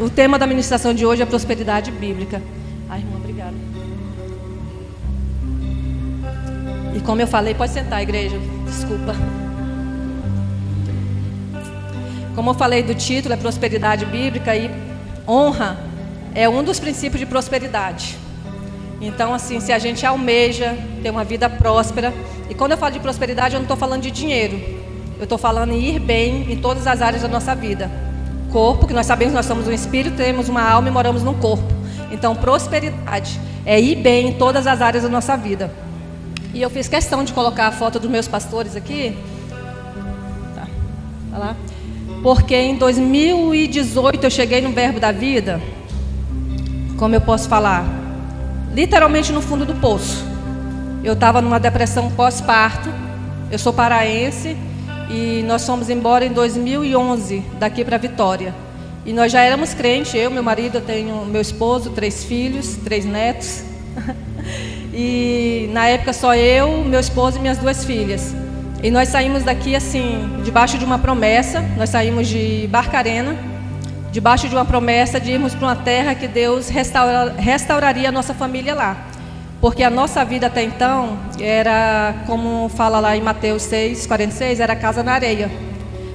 O tema da ministração de hoje é prosperidade bíblica. Ai, irmã, obrigada. E como eu falei, pode sentar, igreja. Desculpa. Como eu falei do título, é prosperidade bíblica, e honra é um dos princípios de prosperidade. Então, assim, se a gente almeja ter uma vida próspera, e quando eu falo de prosperidade, eu não estou falando de dinheiro. Eu estou falando em ir bem em todas as áreas da nossa vida. Corpo, que nós sabemos que nós somos um espírito, temos uma alma e moramos num corpo. Então, prosperidade é ir bem em todas as áreas da nossa vida. E eu fiz questão de colocar a foto dos meus pastores aqui. Tá lá. Porque em 2018 eu cheguei no Verbo da Vida, como eu posso falar, literalmente no fundo do poço. Eu estava numa depressão pós-parto. Eu sou paraense e nós fomos embora em 2011 daqui para Vitória. E nós já éramos crentes, eu, meu marido, eu tenho meu esposo, 3 filhos, 3 netos. E na época só eu, meu esposo e minhas 2 filhas. E nós saímos daqui assim, debaixo de uma promessa. Nós saímos de Barcarena, debaixo de uma promessa de irmos para uma terra que Deus restauraria a nossa família lá. Porque a nossa vida até então era, como fala lá em Mateus 6:46, era casa na areia.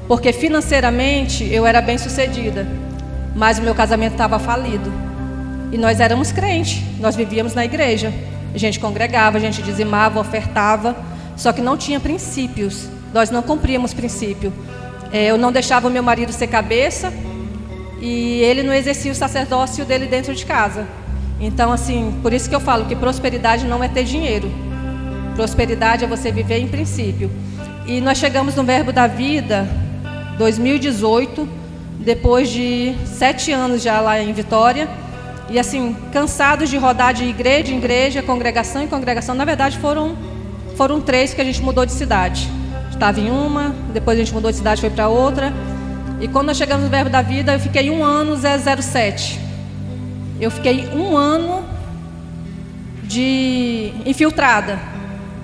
Porque financeiramente eu era bem sucedida, mas o meu casamento estava falido. E nós éramos crentes, nós vivíamos na igreja. A gente congregava, a gente dizimava, ofertava, só que não tinha princípios. Nós não cumpríamos princípio. Eu não deixava o meu marido ser cabeça e ele não exercia o sacerdócio dele dentro de casa. Então, assim, por isso que eu falo que prosperidade não é ter dinheiro. Prosperidade é você viver em princípio. E nós chegamos no Verbo da Vida, 2018, depois de 7 anos já lá em Vitória. E assim, cansados de rodar de igreja em igreja, congregação em congregação. Na verdade foram 3 que a gente mudou de cidade. Estava em uma, depois a gente mudou de cidade, foi para outra. E quando nós chegamos no Verbo da Vida, eu fiquei 1 ano 007. Eu fiquei 1 ano de infiltrada.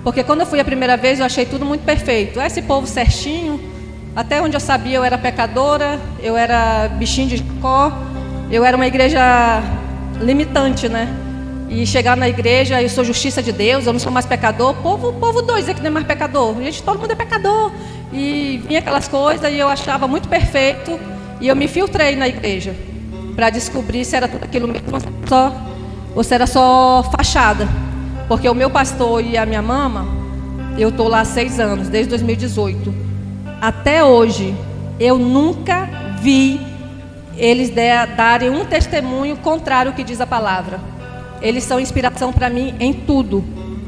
Porque quando eu fui a primeira vez, eu achei tudo muito perfeito. Esse povo certinho, até onde eu sabia eu era pecadora, eu era bichinho de Jacó, eu era uma igreja limitante, né? E chegar na igreja, eu sou justiça de Deus, eu não sou mais pecador. Povo dois é que não é mais pecador. Gente, todo mundo é pecador. E vinha aquelas coisas e eu achava muito perfeito. E eu me filtrei na igreja para descobrir se era tudo aquilo mesmo ou se era só fachada. Porque o meu pastor e a minha mama, eu estou lá há 6 anos, desde 2018. Até hoje, eu nunca vi eles darem um testemunho contrário ao que diz a palavra. Eles são inspiração para mim em tudo,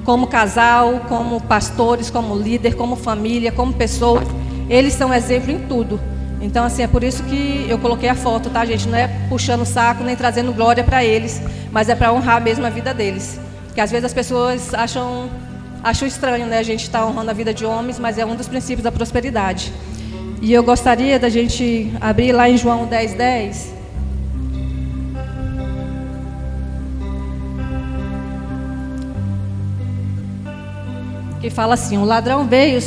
como casal, como pastores, como líder, como família, como pessoas. Eles são exemplo em tudo. Então, assim, é por isso que eu coloquei a foto, tá, gente? Não é puxando o saco, nem trazendo glória para eles, mas é para honrar mesmo a vida deles. Porque às vezes as pessoas acham estranho, né? A gente está honrando a vida de homens, mas é um dos princípios da prosperidade. E eu gostaria da gente abrir lá em João 10:10. Que fala assim: o ladrão veio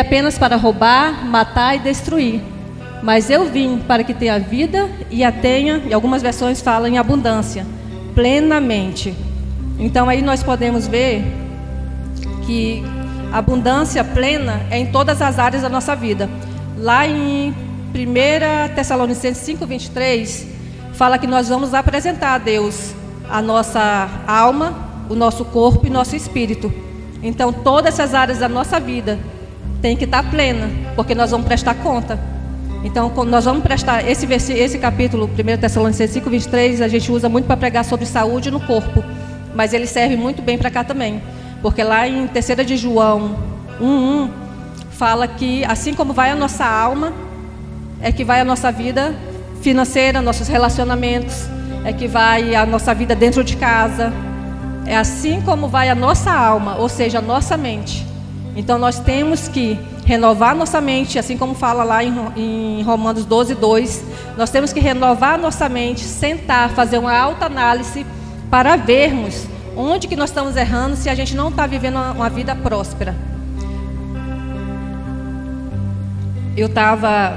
apenas para roubar, matar e destruir. Mas eu vim para que tenha vida e a tenha, e algumas versões falam em abundância, plenamente. Então aí nós podemos ver que abundância plena é em todas as áreas da nossa vida. Lá em 1 Tessalonicenses 5:23, fala que nós vamos apresentar a Deus a nossa alma, o nosso corpo e nosso espírito. Então todas essas áreas da nossa vida tem que estar plena, porque nós vamos prestar conta. Então nós vamos prestar esse capítulo, 1 Tessalonicenses 5:23, a gente usa muito para pregar sobre saúde no corpo, mas ele serve muito bem para cá também, porque lá em 3 de João 1:1 fala que assim como vai a nossa alma, é que vai a nossa vida financeira, nossos relacionamentos, é que vai a nossa vida dentro de casa. É assim como vai a nossa alma, ou seja, a nossa mente. Então nós temos que renovar nossa mente, assim como fala lá em Romanos 12:2. Nós temos que renovar nossa mente, sentar, fazer uma autoanálise para vermos onde que nós estamos errando, se a gente não está vivendo uma vida próspera. Eu estava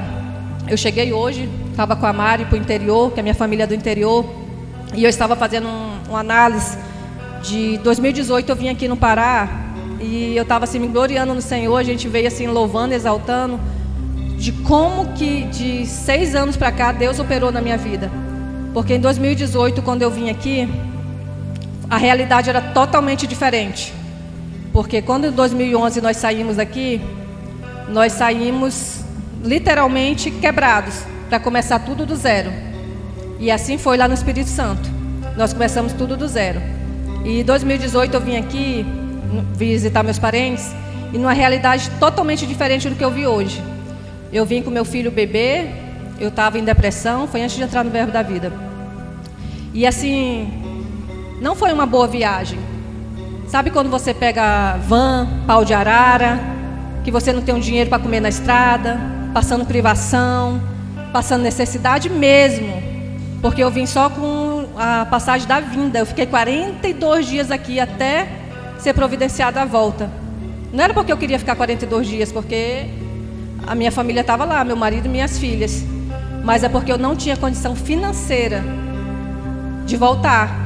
Eu cheguei hoje, estava com a Mari para o interior, que é a minha família é do interior, e eu estava fazendo uma análise de 2018. Eu vim aqui no Pará e eu estava assim me gloriando no Senhor. A gente veio assim louvando, exaltando de como que de 6 anos para cá Deus operou na minha vida. Porque em 2018, quando eu vim aqui, a realidade era totalmente diferente. Porque quando em 2011 nós saímos daqui, nós saímos literalmente quebrados, para começar tudo do zero. E assim foi lá no Espírito Santo. Nós começamos tudo do zero. E em 2018 eu vim aqui visitar meus parentes, e numa realidade totalmente diferente do que eu vi hoje. Eu vim com meu filho bebê, eu estava em depressão, foi antes de entrar no Verbo da Vida. E assim, não foi uma boa viagem. Sabe quando você pega van, pau de arara, que você não tem um dinheiro para comer na estrada, passando privação, passando necessidade mesmo, porque eu vim só com a passagem da vinda. Eu fiquei 42 dias aqui até ser providenciada a volta. Não era porque eu queria ficar 42 dias, porque a minha família estava lá, meu marido e minhas filhas, mas é porque eu não tinha condição financeira de voltar.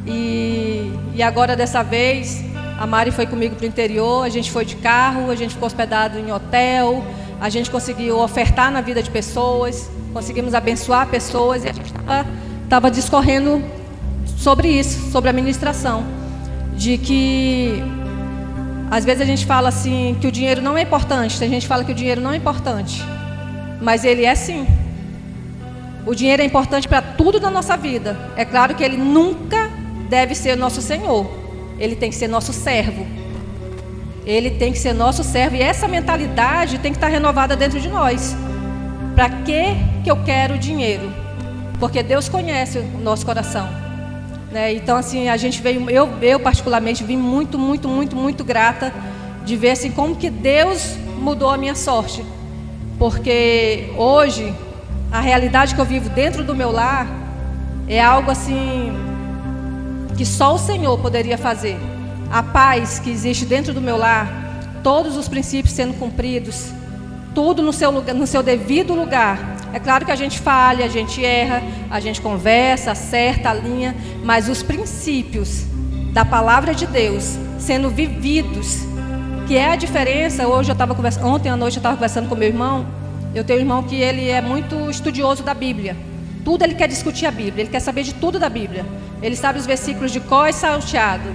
E agora dessa vez a Mari foi comigo para o interior, a gente foi de carro, a gente ficou hospedado em hotel, a gente conseguiu ofertar na vida de pessoas, conseguimos abençoar pessoas, e a gente estava discorrendo sobre isso, sobre a ministração, de que às vezes a gente fala assim que o dinheiro não é importante. Tem gente que fala que o dinheiro não é importante, mas ele é sim. O dinheiro é importante para tudo na nossa vida. É claro que ele nunca deve ser nosso Senhor, ele tem que ser nosso servo. Ele tem que ser nosso servo, e essa mentalidade tem que estar renovada dentro de nós. Para que eu quero dinheiro? Porque Deus conhece o nosso coração, né? Então assim, a gente veio, eu particularmente vim muito grata de ver assim como que Deus mudou a minha sorte. Porque hoje a realidade que eu vivo dentro do meu lar é algo assim que só o Senhor poderia fazer. A paz que existe dentro do meu lar, todos os princípios sendo cumpridos, tudo no seu lugar, no seu devido lugar. É claro que a gente falha, a gente erra, a gente conversa, acerta, alinha, mas os princípios da palavra de Deus sendo vividos, que é a diferença. Ontem à noite eu estava conversando com meu irmão. Eu tenho um irmão que ele é muito estudioso da Bíblia. Tudo ele quer discutir a Bíblia, ele quer saber de tudo da Bíblia. Ele sabe os versículos de cor e salteado.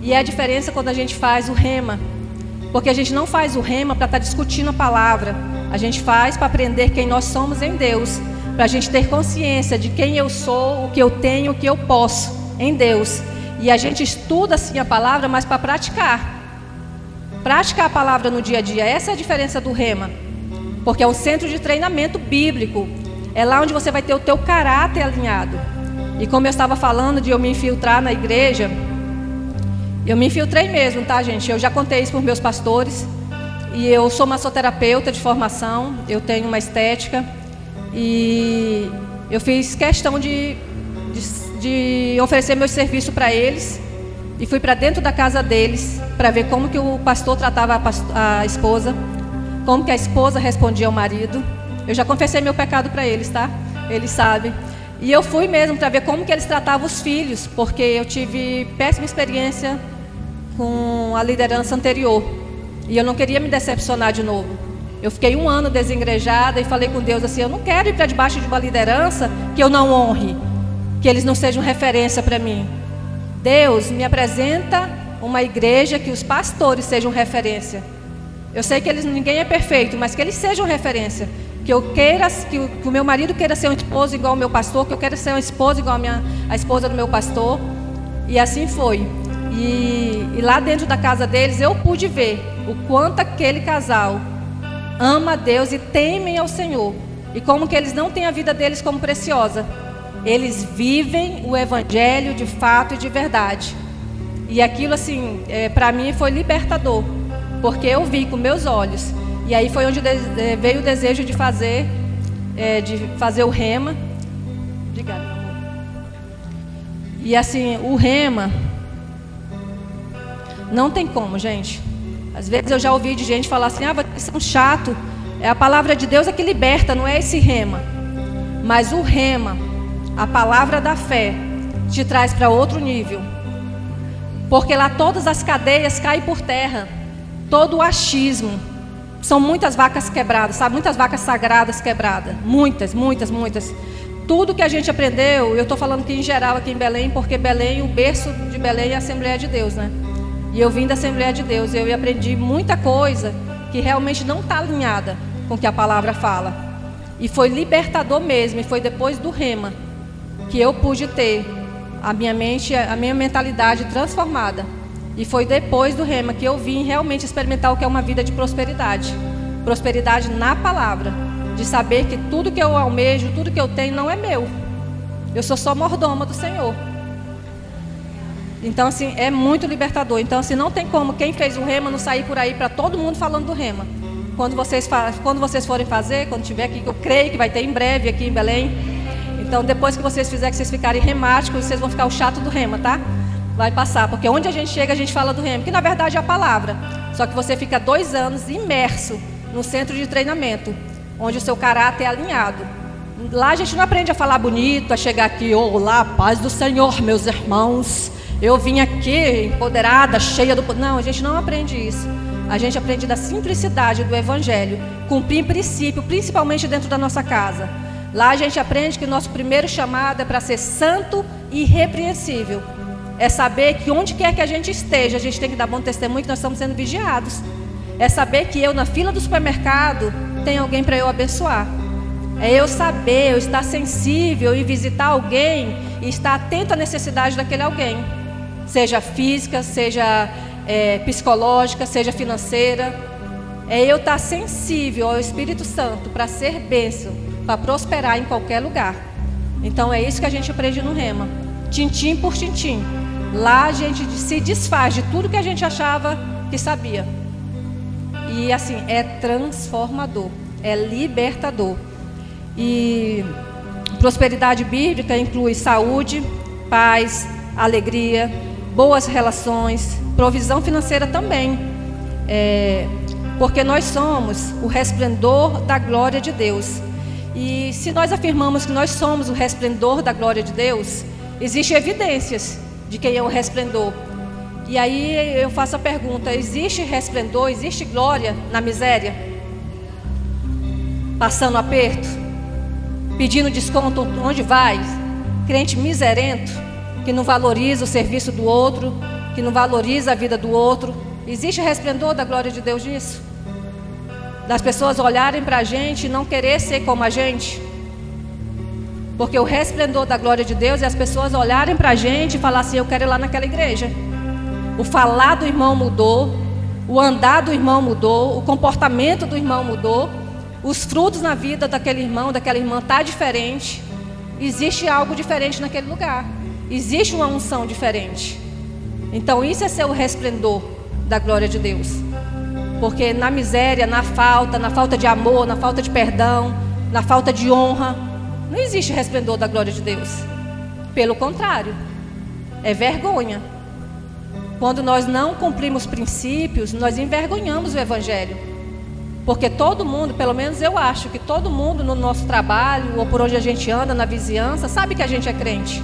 E é a diferença quando a gente faz o rema. Porque a gente não faz o rema para estar discutindo a palavra. A gente faz para aprender quem nós somos em Deus. Para a gente ter consciência de quem eu sou, o que eu tenho, o que eu posso em Deus. E a gente estuda sim a palavra, mas para praticar. Praticar a palavra no dia a dia. Essa é a diferença do rema. Porque é um centro de treinamento bíblico. É lá onde você vai ter o teu caráter alinhado. E como eu estava falando de eu me infiltrar na igreja, eu me infiltrei mesmo, tá, gente? Eu já contei isso para os meus pastores. E eu sou massoterapeuta de formação. Eu tenho uma estética. E eu fiz questão de oferecer meu serviço para eles. E fui para dentro da casa deles para ver como que o pastor tratava a esposa, como que a esposa respondia ao marido. Eu já confessei meu pecado para eles, tá? Eles sabem. E eu fui mesmo para ver como que eles tratavam os filhos, porque eu tive péssima experiência com a liderança anterior. E eu não queria me decepcionar de novo. Eu fiquei 1 ano desengrejada e falei com Deus assim: eu não quero ir para debaixo de uma liderança que eu não honre, que eles não sejam referência para mim. Deus, me apresenta uma igreja que os pastores sejam referência. Eu sei que ninguém é perfeito, mas que eles sejam referência. Que eu queira, que o meu marido queira ser um esposo igual ao meu pastor, que eu queira ser uma esposa igual a esposa do meu pastor. E assim foi. E lá dentro da casa deles eu pude ver o quanto aquele casal ama a Deus e temem ao Senhor. E como que eles não têm a vida deles como preciosa. Eles vivem o evangelho de fato e de verdade. E aquilo assim, para mim foi libertador. Porque eu vi com meus olhos. E aí foi onde veio o desejo de fazer o rema. Obrigada, meu amor. E assim, o rema não tem como, gente. Às vezes eu já ouvi de gente falar assim: vocês são chato, É a palavra de Deus é que liberta, não é esse rema. Mas o rema, a palavra da fé, te traz para outro nível. Porque lá todas as cadeias caem por terra. Todo o achismo. São muitas vacas quebradas, sabe? Muitas vacas sagradas quebradas. Muitas, muitas, muitas. Tudo que a gente aprendeu, eu estou falando aqui em geral, aqui em Belém, porque Belém, o berço de Belém é a Assembleia de Deus, né? E eu vim da Assembleia de Deus, eu aprendi muita coisa que realmente não está alinhada com o que a palavra fala. E foi libertador mesmo, e foi depois do rema que eu pude ter a minha mente, a minha mentalidade transformada. E foi depois do rema que eu vim realmente experimentar o que é uma vida de prosperidade. Prosperidade na palavra. De saber que tudo que eu almejo, tudo que eu tenho não é meu. Eu sou só mordoma do Senhor. Então, assim, é muito libertador. Então, assim, não tem como quem fez o rema não sair por aí para todo mundo falando do rema. Quando vocês forem fazer, quando tiver aqui, que eu creio que vai ter em breve aqui em Belém. Então, depois que vocês fizerem, que vocês ficarem remáticos, vocês vão ficar o chato do rema, tá? Vai passar, porque onde a gente chega, a gente fala do rema, que na verdade é a palavra. Só que você fica 2 anos imerso no centro de treinamento, onde o seu caráter é alinhado. Lá a gente não aprende a falar bonito, a chegar aqui, olá, paz do Senhor, meus irmãos. Eu vim aqui empoderada, cheia do... Não, a gente não aprende isso. A gente aprende da simplicidade do Evangelho, cumprir princípio, principalmente dentro da nossa casa. Lá a gente aprende que o nosso primeiro chamado é para ser santo e irrepreensível. É saber que onde quer que a gente esteja, a gente tem que dar bom testemunho que nós estamos sendo vigiados. É saber que eu, na fila do supermercado, tem alguém para eu abençoar. É eu saber, eu estar sensível e visitar alguém e estar atento à necessidade daquele alguém. Seja física, seja psicológica, seja financeira. É eu estar sensível ao Espírito Santo para ser bênção, para prosperar em qualquer lugar. Então é isso que a gente aprende no rema. Tintim por tintim. Lá a gente se desfaz de tudo que a gente achava que sabia. E assim, é transformador, é libertador. E prosperidade bíblica inclui saúde, paz, alegria, boas relações, provisão financeira também. Porque nós somos o resplendor da glória de Deus. E se nós afirmamos que nós somos o resplendor da glória de Deus, existem evidências de quem é o resplendor. E aí eu faço a pergunta: existe resplendor, existe glória na miséria? Passando aperto? Pedindo desconto onde vai? Crente miserento, que não valoriza o serviço do outro, que não valoriza a vida do outro. Existe resplendor da glória de Deus nisso? Das pessoas olharem para a gente e não querer ser como a gente? Porque o resplendor da glória de Deus é as pessoas olharem para a gente e falar assim: eu quero ir lá naquela igreja. O falar do irmão mudou, o andar do irmão mudou, o comportamento do irmão mudou, os frutos na vida daquele irmão, daquela irmã está diferente. Existe algo diferente naquele lugar, existe uma unção diferente. Então isso é ser o resplendor da glória de Deus. Porque na miséria, na falta de amor, na falta de perdão, na falta de honra, não existe resplendor da glória de Deus. Pelo contrário, é vergonha. Quando nós não cumprimos princípios, nós envergonhamos o Evangelho. Porque todo mundo, pelo menos eu acho que todo mundo no nosso trabalho, ou por onde a gente anda, na vizinhança, sabe que a gente é crente.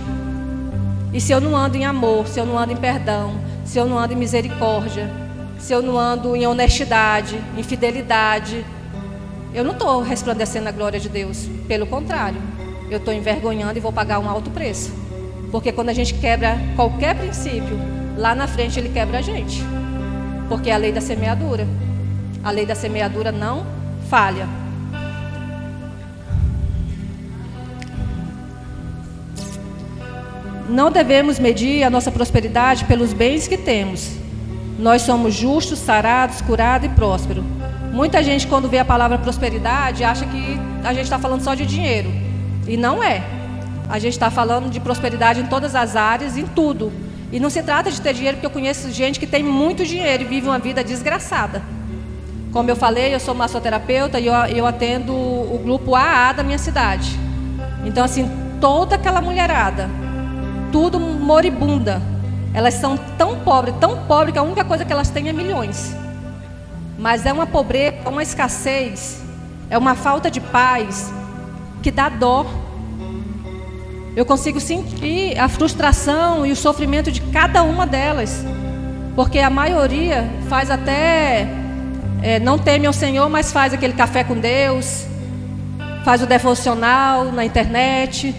E se eu não ando em amor, se eu não ando em perdão, se eu não ando em misericórdia, se eu não ando em honestidade, em fidelidade, eu não estou resplandecendo a glória de Deus. Pelo contrário, eu estou envergonhando e vou pagar um alto preço. Porque quando a gente quebra qualquer princípio, lá na frente ele quebra a gente. Porque é a lei da semeadura. A lei da semeadura não falha. Não devemos medir a nossa prosperidade pelos bens que temos. Nós somos justos, sarados, curados e prósperos. Muita gente, quando vê a palavra prosperidade, acha que a gente está falando só de dinheiro. E não é. A gente está falando de prosperidade em todas as áreas, em tudo. E não se trata de ter dinheiro, porque eu conheço gente que tem muito dinheiro e vive uma vida desgraçada. Como eu falei, eu sou massoterapeuta e eu atendo o grupo AA da minha cidade. Então, assim, toda aquela mulherada, tudo moribunda. Elas são tão pobres que a única coisa que elas têm é milhões. Mas é uma pobreza, uma escassez É uma falta de paz que dá dó. Eu consigo sentir a frustração e o sofrimento de cada uma delas. Porque a maioria faz até, não teme ao Senhor, mas faz aquele café com Deus, faz o devocional na internet,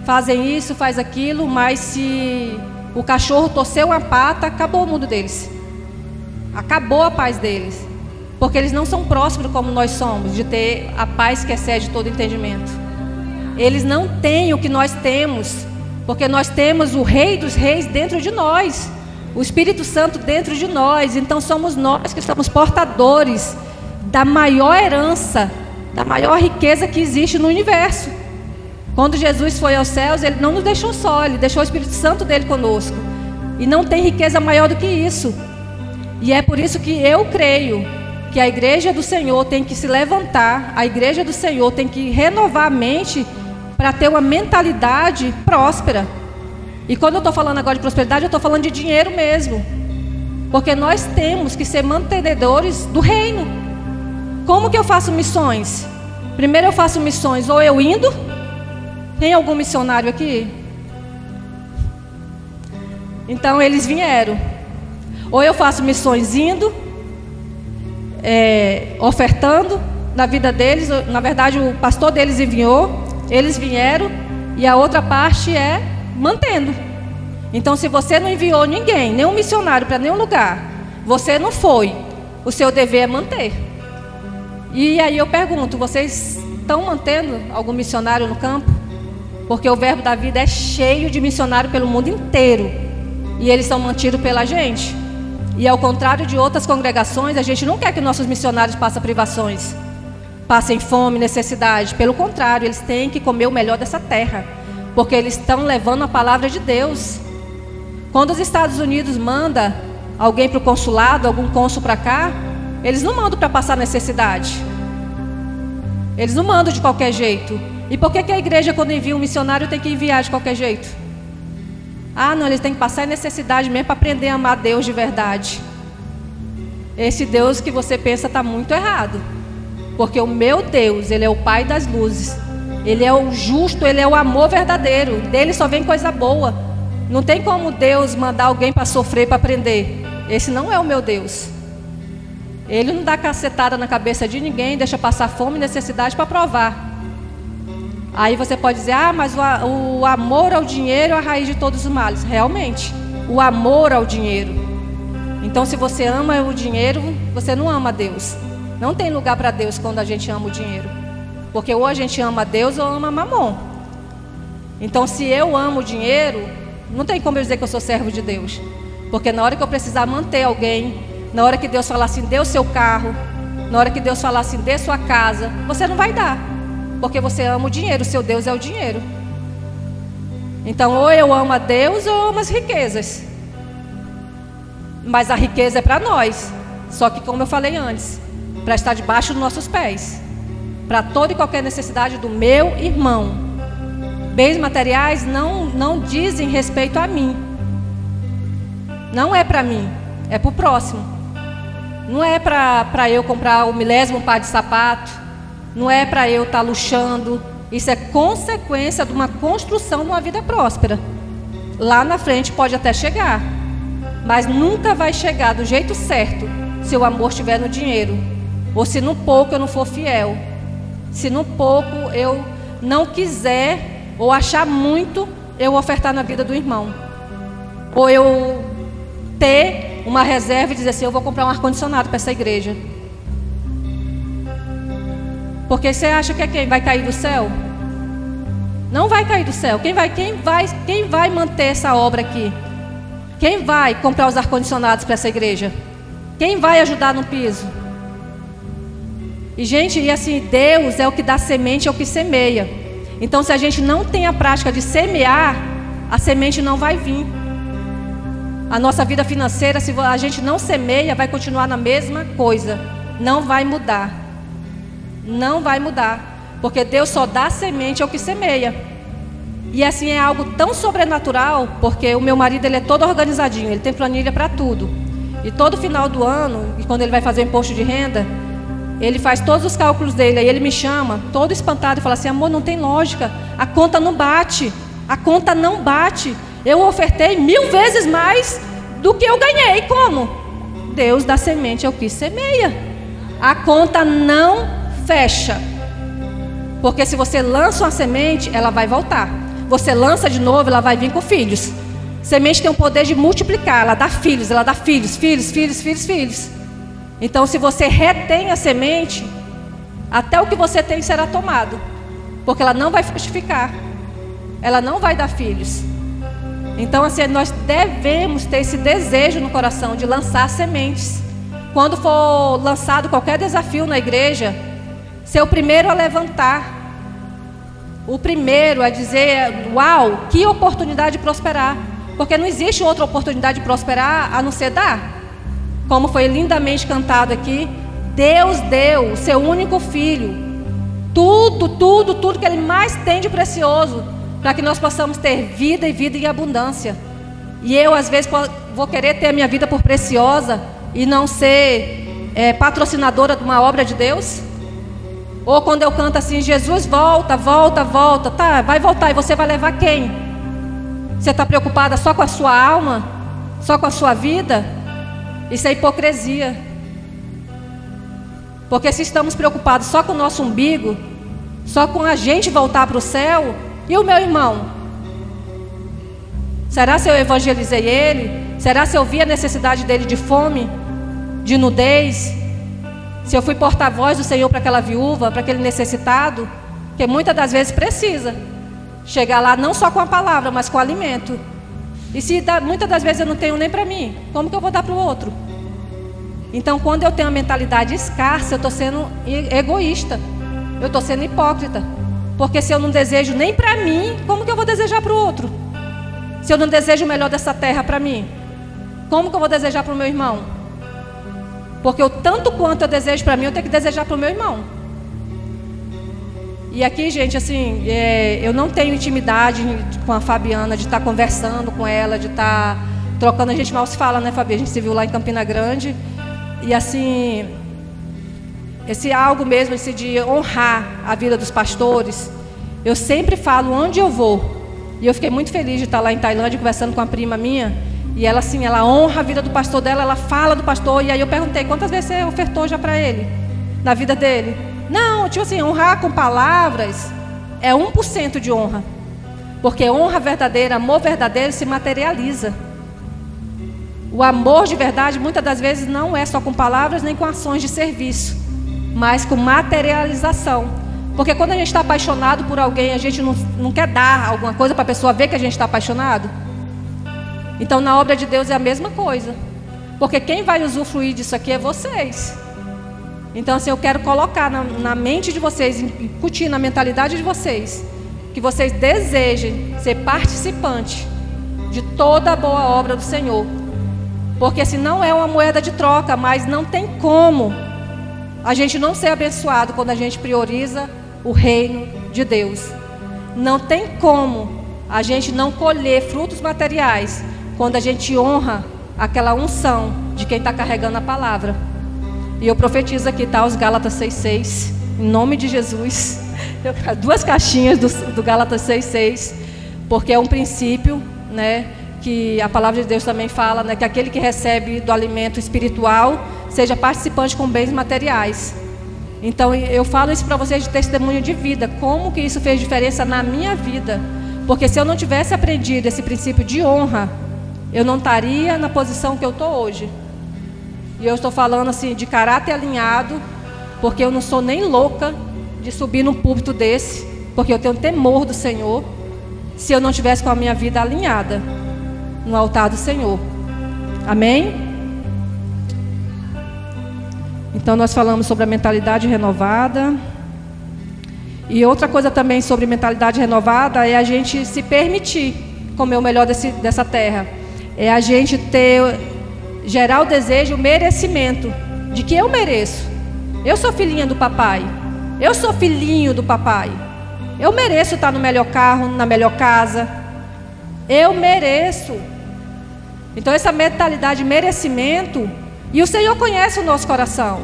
fazem isso, faz aquilo, mas se o cachorro torceu uma pata, acabou o mundo deles. Acabou a paz deles. Porque eles não são prósperos como nós somos, de ter a paz que excede todo entendimento. Eles não têm o que nós temos, porque nós temos o Rei dos Reis dentro de nós, o Espírito Santo dentro de nós. Então somos nós que somos portadores da maior herança, da maior riqueza que existe no universo. Quando Jesus foi aos céus, Ele não nos deixou só, Ele deixou o Espírito Santo dele conosco. E não tem riqueza maior do que isso. E é por isso que eu creio que a igreja do Senhor tem que se levantar, a igreja do Senhor tem que renovar a mente para ter uma mentalidade próspera. E quando eu estou falando agora de prosperidade, eu estou falando de dinheiro mesmo. Porque nós temos que ser mantenedores do reino. Como que eu faço missões? Primeiro eu faço missões ou eu indo. Tem algum missionário aqui? Então eles vieram. Ou eu faço missões indo, ofertando na vida deles. Na verdade o pastor deles enviou, eles vieram, e a outra parte é mantendo. Então se você não enviou ninguém, nenhum missionário para nenhum lugar, você não foi, o seu dever é manter. E aí eu pergunto, vocês estão mantendo algum missionário no campo? Porque o Verbo da Vida é cheio de missionários pelo mundo inteiro, e eles são mantidos pela gente. E ao contrário de outras congregações, a gente não quer que nossos missionários passem privações, passem fome, necessidade. Pelo contrário, eles têm que comer o melhor dessa terra, porque eles estão levando a palavra de Deus. Quando os Estados Unidos mandam alguém para o consulado, algum cônsul para cá, eles não mandam para passar necessidade. Eles não mandam de qualquer jeito. E por que a igreja, quando envia um missionário, tem que enviar de qualquer jeito? Ah, não, eles têm que passar necessidade mesmo para aprender a amar Deus de verdade. Esse Deus que você pensa está muito errado. Porque o meu Deus, Ele é o Pai das luzes. Ele é o justo, Ele é o amor verdadeiro. Dele só vem coisa boa. Não tem como Deus mandar alguém para sofrer, para aprender. Esse não é o meu Deus. Ele não dá cacetada na cabeça de ninguém, deixa passar fome e necessidade para provar. Aí você pode dizer, mas o amor ao dinheiro é a raiz de todos os males. Realmente, o amor ao dinheiro. Então se você ama o dinheiro, você não ama Deus. Não tem lugar para Deus quando a gente ama o dinheiro. Porque ou a gente ama Deus ou ama Mamon. Então se eu amo o dinheiro, não tem como eu dizer que eu sou servo de Deus. Porque na hora que eu precisar manter alguém, na hora que Deus falar assim, dê o seu carro, na hora que Deus falar assim, dê sua casa, você não vai dar. Porque você ama o dinheiro, o seu Deus é o dinheiro. Então ou eu amo a Deus ou eu amo as riquezas. Mas a riqueza é para nós. Só que como eu falei antes, para estar debaixo dos nossos pés. Para toda e qualquer necessidade do meu irmão. Bens materiais não dizem respeito a mim. Não é para mim, é para o próximo. Não é para eu comprar o milésimo par de sapato. Não é para eu estar luxando. Isso é consequência de uma construção de uma vida próspera. Lá na frente pode até chegar, mas nunca vai chegar do jeito certo se o amor estiver no dinheiro. Ou se no pouco eu não for fiel. Se no pouco eu não quiser ou achar muito eu ofertar na vida do irmão. Ou eu ter uma reserva e dizer assim, eu vou comprar um ar-condicionado para essa igreja. Porque você acha que é quem vai cair do céu? Não vai cair do céu. Quem vai manter essa obra aqui? Quem vai comprar os ar-condicionados para essa igreja? Quem vai ajudar no piso? E gente, e assim, Deus é o que dá semente, é o que semeia. Então se a gente não tem a prática de semear, a semente não vai vir. A nossa vida financeira, se a gente não semeia, vai continuar na mesma coisa. Não vai mudar. Não vai mudar, porque Deus só dá semente ao que semeia. E assim é algo tão sobrenatural, porque o meu marido ele é todo organizadinho, ele tem planilha para tudo. E todo final do ano, e quando ele vai fazer o imposto de renda, Ele faz todos os cálculos dele, aí ele me chama, todo espantado, e fala assim: amor, não tem lógica, a conta não bate, a conta não bate. Eu ofertei 1000 vezes mais do que eu ganhei. Como? Deus dá semente ao que semeia. A conta não fecha. Porque se você lança uma semente, ela vai voltar. Você lança de novo, ela vai vir com filhos. Semente tem o poder de multiplicar, ela dá filhos, filhos. Então, se você retém a semente, até o que você tem será tomado, porque ela não vai frutificar, ela não vai dar filhos. Então, assim, nós devemos ter esse desejo no coração de lançar sementes. Quando for lançado qualquer desafio na igreja, ser o primeiro a levantar, o primeiro a dizer: uau, que oportunidade de prosperar, porque não existe outra oportunidade de prosperar a não ser dar. Como foi lindamente cantado aqui, Deus deu o seu único filho, tudo que Ele mais tem de precioso, para que nós possamos ter vida e vida em abundância. E eu às vezes vou querer ter a minha vida por preciosa e não ser patrocinadora de uma obra de Deus. Ou quando eu canto assim: Jesus volta, tá, vai voltar, e você vai levar quem? Você está preocupada só com a sua alma? Só com a sua vida? Isso é hipocrisia. Porque se estamos preocupados só com o nosso umbigo, só com a gente voltar para o céu, e o meu irmão? Será se eu evangelizei ele? Será se eu vi a necessidade dele de fome, de nudez? Se eu fui porta-voz do Senhor para aquela viúva, para aquele necessitado, que muitas das vezes precisa chegar lá não só com a palavra, mas com o alimento. E se muitas das vezes eu não tenho nem para mim, como que eu vou dar para o outro? Então, quando eu tenho uma mentalidade escassa, eu estou sendo egoísta, eu estou sendo hipócrita. Porque se eu não desejo nem para mim, como que eu vou desejar para o outro? Se eu não desejo o melhor dessa terra para mim, como que eu vou desejar para o meu irmão? Porque o tanto quanto eu desejo para mim, eu tenho que desejar para o meu irmão. E aqui, gente, assim, eu não tenho intimidade com a Fabiana, de estar conversando com ela, de estar trocando. A gente mal se fala, né, Fabi? A gente se viu lá em Campina Grande. E assim, esse algo mesmo, esse de honrar a vida dos pastores, eu sempre falo onde eu vou. E eu fiquei muito feliz de estar lá em Tailândia conversando com a prima minha. E ela, assim, ela honra a vida do pastor dela, ela fala do pastor. E aí eu perguntei: quantas vezes você ofertou já para ele, na vida dele? Não, tipo assim, honrar com palavras é 1% de honra. Porque honra verdadeira, amor verdadeiro se materializa. O amor de verdade, muitas das vezes, não é só com palavras nem com ações de serviço, mas com materialização. Porque quando a gente está apaixonado por alguém, a gente não quer dar alguma coisa para a pessoa ver que a gente está apaixonado. Então, na obra de Deus é a mesma coisa. Porque quem vai usufruir disso aqui é vocês. Então, assim, eu quero colocar na mente de vocês, incutir na mentalidade de vocês, que vocês desejem ser participante de toda a boa obra do Senhor. Porque se não é uma moeda de troca, mas não tem como a gente não ser abençoado quando a gente prioriza o reino de Deus. Não tem como a gente não colher frutos materiais quando a gente honra aquela unção de quem está carregando a palavra. E eu profetizo aqui, tá? Os Gálatas 6,6, em nome de Jesus. 2 caixinhas do Gálatas 6,6, porque é um princípio, né? Que a palavra de Deus também fala, né? Que aquele que recebe do alimento espiritual seja participante com bens materiais. Então eu falo isso para vocês de testemunho de vida, como que isso fez diferença na minha vida. Porque se eu não tivesse aprendido esse princípio de honra, eu não estaria na posição que eu estou hoje. E eu estou falando assim de caráter alinhado, porque eu não sou nem louca de subir num púlpito desse, porque eu tenho temor do Senhor, se eu não tivesse com a minha vida alinhada no altar do Senhor. Amém? Então nós falamos sobre a mentalidade renovada. E outra coisa também sobre mentalidade renovada é a gente se permitir comer o melhor dessa terra. É a gente gerar o desejo, o merecimento de que eu mereço. Eu sou filhinha do papai. Eu sou filhinho do papai. Eu mereço estar no melhor carro, na melhor casa. Eu mereço. Então essa mentalidade de merecimento, e o Senhor conhece o nosso coração.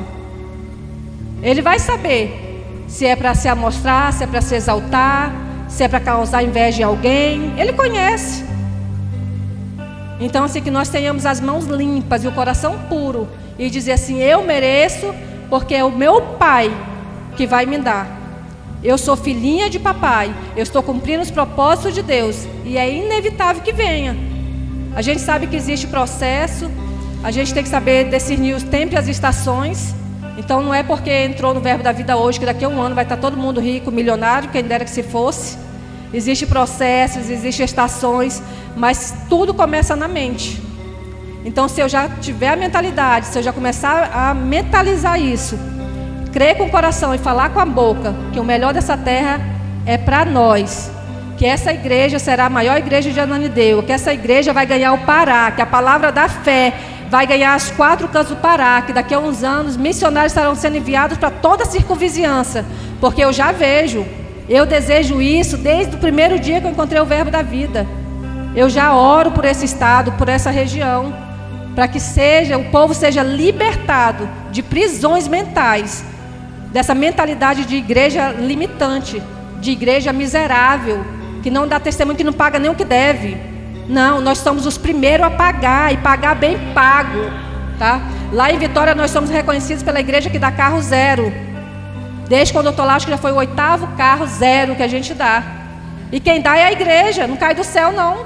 Ele vai saber se é para se amostrar, se é para se exaltar, se é para causar inveja em alguém. Ele conhece. Então, assim, que nós tenhamos as mãos limpas e o coração puro e dizer assim: eu mereço, porque é o meu pai que vai me dar. Eu sou filhinha de papai, eu estou cumprindo os propósitos de Deus, e é inevitável que venha. A gente sabe que existe processo, a gente tem que saber discernir os tempos e as estações. Então não é porque entrou no Verbo da Vida hoje que daqui a um ano vai estar todo mundo rico, milionário, quem dera que se fosse. Existem processos, existem estações, mas tudo começa na mente. Então, se eu já tiver a mentalidade, se eu já começar a mentalizar isso, crer com o coração e falar com a boca que o melhor dessa terra é para nós, que essa igreja será a maior igreja de Ananindeua, que essa igreja vai ganhar o Pará, que a palavra da fé vai ganhar as 4 cantos do Pará, que daqui a uns anos missionários estarão sendo enviados para toda a circunvizinhança, porque eu já vejo, eu desejo isso desde o primeiro dia que eu encontrei o Verbo da Vida. Eu já oro por esse estado, por essa região, para que o povo seja libertado de prisões mentais, dessa mentalidade de igreja limitante, de igreja miserável, que não dá testemunho, que não paga nem o que deve. Não, nós somos os primeiros a pagar, e pagar bem pago, tá? Lá em Vitória nós somos reconhecidos pela igreja que dá carro zero. Desde quando eu estou lá, acho que já foi o 8º carro zero que a gente dá. E quem dá é a igreja, não cai do céu não,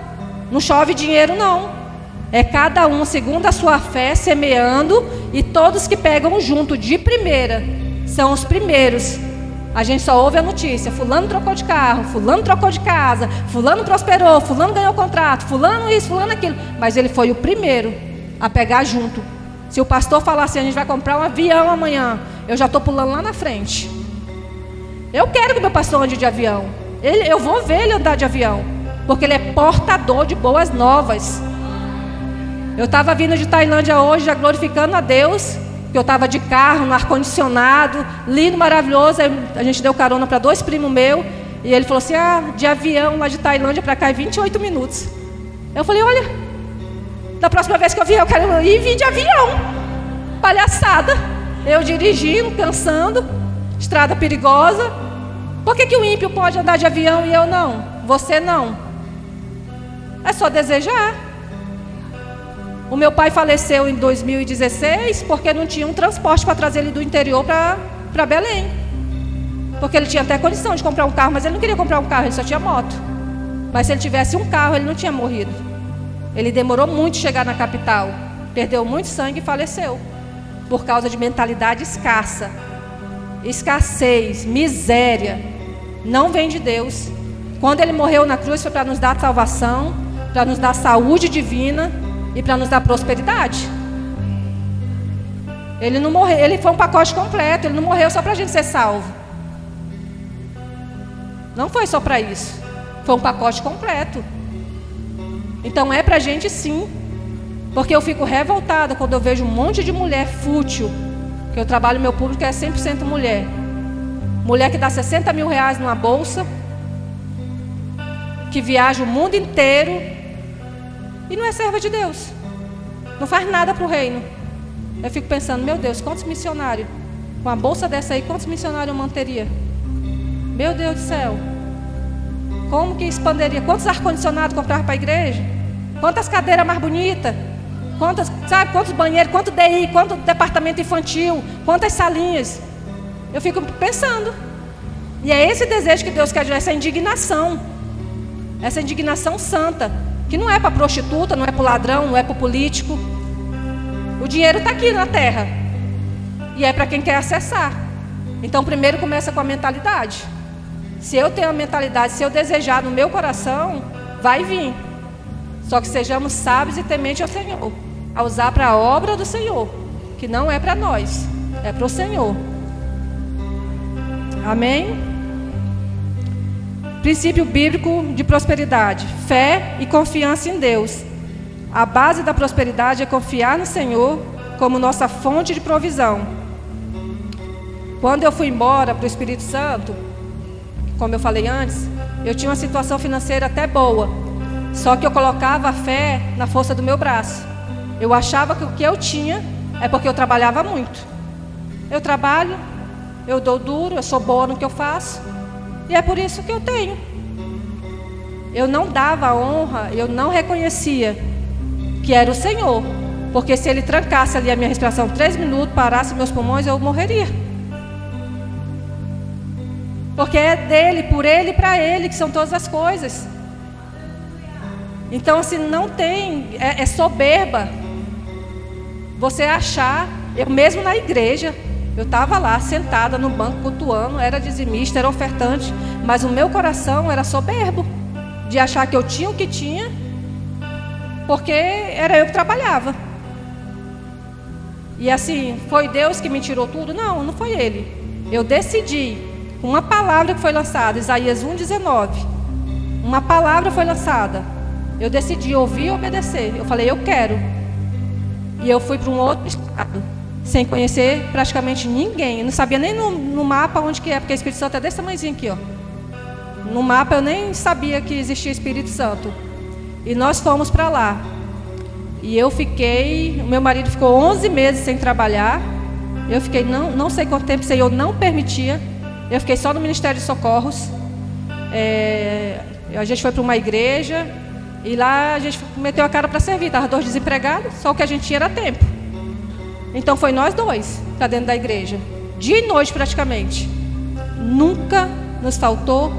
não chove dinheiro não. É cada um segundo a sua fé semeando, e todos que pegam junto de primeira são os primeiros. A gente só ouve a notícia: fulano trocou de carro, fulano trocou de casa, fulano prosperou, fulano ganhou contrato, fulano isso, fulano aquilo. Mas ele foi o primeiro a pegar junto. Se o pastor falar assim: a gente vai comprar um avião amanhã, eu já estou pulando lá na frente. Eu quero que o meu pastor ande de avião. Eu vou ver ele andar de avião, porque ele é portador de boas novas. Eu estava vindo de Tailândia hoje, já glorificando a Deus, que eu estava de carro, no ar-condicionado, lindo, maravilhoso. Aí a gente deu carona para 2 primos meus, e ele falou assim: de avião lá de Tailândia para cá é 28 minutos. Eu falei: olha, da próxima vez que eu vier, eu quero ir e vir de avião. Palhaçada. Eu dirigindo, cansando, estrada perigosa. Por que o ímpio pode andar de avião e eu não? Você não. É só desejar. O meu pai faleceu em 2016 porque não tinha um transporte para trazer ele do interior para Belém. Porque ele tinha até condição de comprar um carro, mas ele não queria comprar um carro, ele só tinha moto. Mas se ele tivesse um carro, ele não tinha morrido. Ele demorou muito chegar na capital, perdeu muito sangue e faleceu, por causa de mentalidade escassa. Escassez, miséria, não vem de Deus. Quando ele morreu na cruz foi para nos dar salvação, para nos dar saúde divina e para nos dar prosperidade. Ele não morreu, ele foi um pacote completo. Ele não morreu só para a gente ser salvo. Não foi só para isso. Foi um pacote completo. Então é para a gente sim. Porque eu fico revoltada quando eu vejo um monte de mulher fútil. Que eu trabalho, meu público é 100% mulher. Mulher que dá 60 mil reais numa bolsa, que viaja o mundo inteiro e não é serva de Deus, não faz nada para o reino. Eu fico pensando: meu Deus, quantos missionários, com a bolsa dessa aí, quantos missionários eu manteria? Meu Deus do céu, como que expanderia? Quantos ar-condicionados comprava para a igreja? Quantas cadeiras mais bonitas? Quantos banheiros, quanto DI, quanto departamento infantil, quantas salinhas? Eu fico pensando. E é esse desejo que Deus quer, essa indignação santa, que não é para prostituta, não é para o ladrão, não é para o político. O dinheiro está aqui na terra, e é para quem quer acessar. Então primeiro começa com a mentalidade. Se eu tenho a mentalidade, se eu desejar no meu coração, vai vir. Só que sejamos sábios e tementes ao Senhor, a usar para a obra do Senhor, que não é para nós, é para o Senhor. Amém? Princípio bíblico de prosperidade: fé e confiança em Deus. A base da prosperidade é confiar no Senhor como nossa fonte de provisão. Quando eu fui embora para o Espírito Santo, como eu falei antes, eu tinha uma situação financeira até boa, só que eu colocava a fé na força do meu braço. Eu achava que o que eu tinha é porque eu trabalhava muito. Eu trabalho, eu dou duro, eu sou boa no que eu faço. E é por isso que eu tenho. Eu não dava honra, eu não reconhecia que era o Senhor. Porque se Ele trancasse ali a minha respiração 3 minutos, parasse meus pulmões, eu morreria. Porque é dele, por Ele e para Ele que são todas as coisas. Então assim, não tem, é soberba você achar. Eu mesmo na igreja, eu estava lá sentada no banco cultuando, era dizimista, era ofertante, mas o meu coração era soberbo de achar que eu tinha o que tinha, porque era eu que trabalhava. E assim, foi Deus que me tirou tudo? Não, não foi Ele. Eu decidi, com uma palavra que foi lançada, Isaías 1,19, uma palavra foi lançada, eu decidi ouvir e obedecer. Eu falei, eu quero. E eu fui para um outro estado, sem conhecer praticamente ninguém. Eu não sabia nem no mapa onde que é, porque o Espírito Santo é desse tamanhozinho aqui, ó. No mapa eu nem sabia que existia Espírito Santo. E nós fomos para lá. E eu fiquei, o meu marido ficou 11 meses sem trabalhar. Eu fiquei não sei quanto tempo, o Senhor não permitia. Eu fiquei só no Ministério de Socorros. A gente foi para uma igreja e lá a gente meteu a cara para servir. Estava 2 desempregados, só o que a gente tinha era tempo. Então foi nós 2 para dentro da igreja, dia e noite praticamente. Nunca nos faltou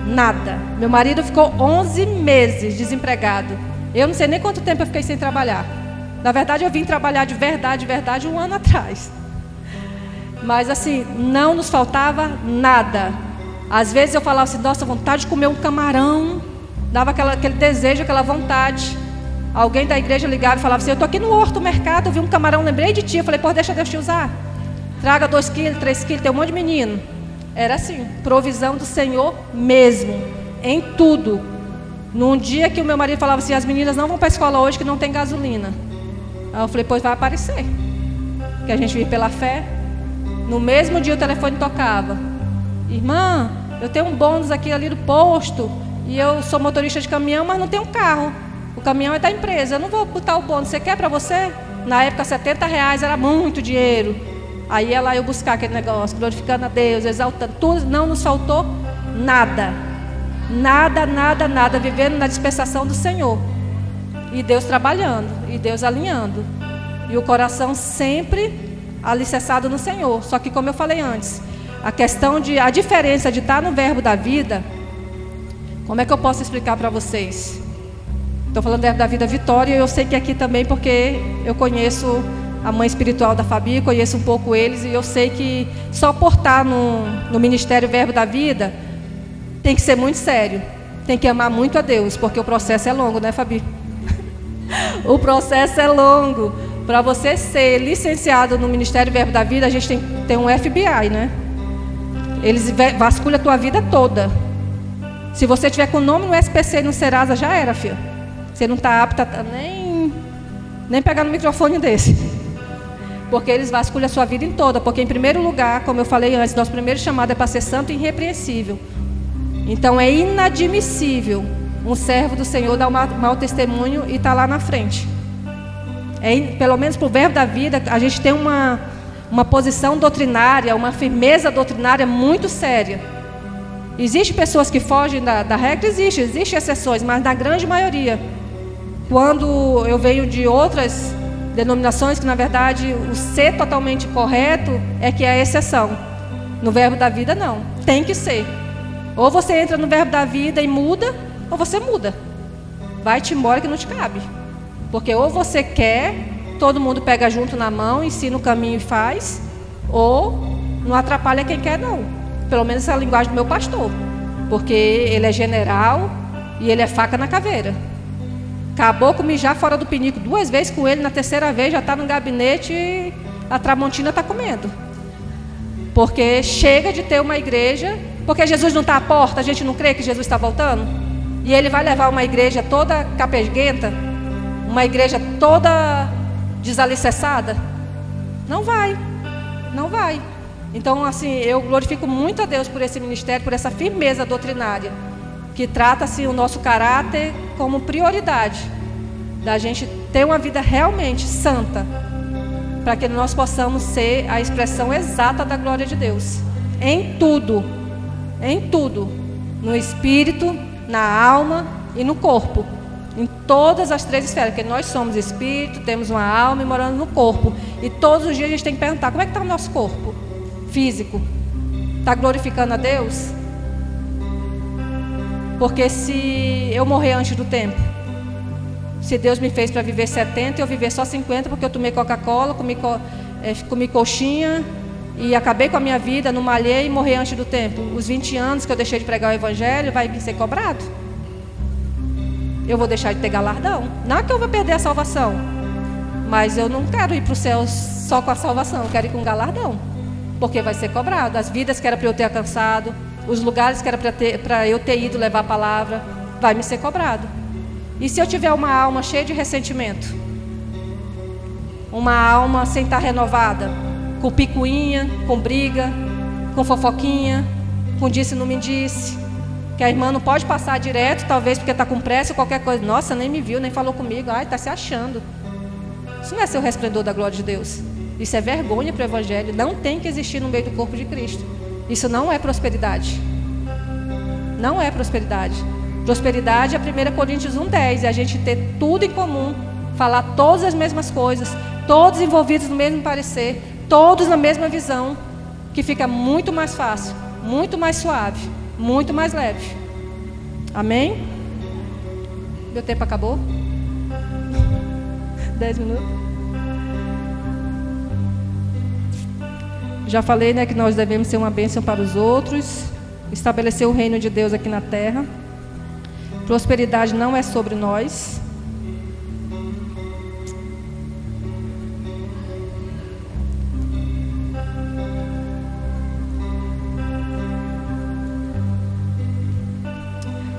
nada. Meu marido ficou 11 meses desempregado. Eu não sei nem quanto tempo eu fiquei sem trabalhar. Na verdade eu vim trabalhar de verdade 1 ano atrás. Mas assim, não nos faltava nada. Às vezes eu falava assim, nossa, vontade de comer um camarão. Dava aquele desejo, aquela vontade. Alguém da igreja ligava e falava assim, eu estou aqui no Horto Mercado, eu vi um camarão, lembrei de ti. Eu falei, pô, deixa Deus te usar. Traga 2 quilos, 3 quilos, tem um monte de menino. Era assim, provisão do Senhor mesmo, em tudo. Num dia que o meu marido falava assim, as meninas não vão para a escola hoje que não tem gasolina. Aí eu falei, pois vai aparecer. Que a gente vive pela fé. No mesmo dia o telefone tocava. Irmã, eu tenho um bônus aqui ali do posto. E eu sou motorista de caminhão, mas não tenho carro. O caminhão é da empresa, eu não vou botar o bônus. Você quer para você? Na época R$70 era muito dinheiro. Aí ia lá eu buscar aquele negócio, glorificando a Deus, exaltando. Tudo, não nos faltou nada. Nada. Vivendo na dispensação do Senhor. E Deus trabalhando, e Deus alinhando. E o coração sempre alicerçado no Senhor. Só que como eu falei antes, a diferença de estar no verbo da vida, como é que eu posso explicar para vocês? Estou falando do verbo da vida Vitória, e eu sei que aqui também, porque eu conheço a mãe espiritual da Fabi, conheço um pouco eles, e eu sei que só por estar no Ministério Verbo da Vida, tem que ser muito sério, tem que amar muito a Deus, porque o processo é longo, né, Fabi? O processo é longo. Para você ser licenciado no Ministério Verbo da Vida, a gente tem que ter um FBI, né? Eles vasculham a tua vida toda. Se você tiver com o nome no SPC e no Serasa, já era, filha. Você não está apta a nem pegar no microfone desse. Porque eles vasculham a sua vida em toda. Porque, em primeiro lugar, como eu falei antes, nosso primeiro chamado é para ser santo e irrepreensível. Então, é inadmissível um servo do Senhor dar um mau testemunho e estar lá na frente. Pelo menos para o verbo da vida, a gente tem uma posição doutrinária, uma firmeza doutrinária muito séria. Existem pessoas que fogem da regra? Existem exceções, mas na grande maioria. Quando eu venho de outras denominações, que na verdade o ser totalmente correto é que é a exceção. No verbo da vida não, tem que ser. Ou você entra no verbo da vida e muda, ou você muda. Vai-te embora que não te cabe. Porque ou você quer, todo mundo pega junto na mão, ensina o caminho e faz, ou não atrapalha quem quer não. Pelo menos essa é a linguagem do meu pastor. Porque ele é general e ele é faca na caveira. Acabou com mijar fora do pinico 2 vezes com ele, na terceira vez já está no gabinete e a Tramontina está comendo. Porque chega de ter uma igreja, porque Jesus não está à porta, a gente não crê que Jesus está voltando? E ele vai levar uma igreja toda capeguenta, uma igreja toda desalicerçada? Não vai. Então, assim, eu glorifico muito a Deus por esse ministério, por essa firmeza doutrinária, que trata, assim, o nosso caráter como prioridade, da gente ter uma vida realmente santa, para que nós possamos ser a expressão exata da glória de Deus. em tudo, no espírito, na alma e no corpo, em todas as 3 esferas, porque nós somos espírito, temos uma alma e morando no corpo, e todos os dias a gente tem que perguntar, como é que está o nosso corpo físico? Está glorificando a Deus? Porque se eu morrer antes do tempo, se Deus me fez para viver 70 e eu viver só 50 porque eu tomei Coca-Cola, comi coxinha e acabei com a minha vida, não malhei e morri antes do tempo, os 20 anos que eu deixei de pregar o Evangelho vai me ser cobrado? Eu vou deixar de ter galardão? Não é que eu vou perder a salvação, mas eu não quero ir para o céu só com a salvação, eu quero ir com galardão, porque vai ser cobrado. As vidas que era para eu ter alcançado, os lugares que era para eu ter ido levar a palavra, vai me ser cobrado. E se eu tiver uma alma cheia de ressentimento, uma alma sem estar renovada, com picuinha, com briga, com fofoquinha, com disse não me disse, que a irmã não pode passar direto, talvez porque está com pressa ou qualquer coisa, nossa, nem me viu, nem falou comigo, ai, está se achando. Isso não é ser o resplendor da glória de Deus, isso é vergonha para o Evangelho, não tem que existir no meio do corpo de Cristo. Isso não é prosperidade, não é prosperidade. Prosperidade é 1 Coríntios 1,10, é a gente ter tudo em comum, falar todas as mesmas coisas, todos envolvidos no mesmo parecer, todos na mesma visão, que fica muito mais fácil, muito mais suave, muito mais leve. Amém? Meu tempo acabou? 10 minutos? Já falei, né, que nós devemos ser uma bênção para os outros, estabelecer o reino de Deus aqui na terra. Prosperidade não é sobre nós.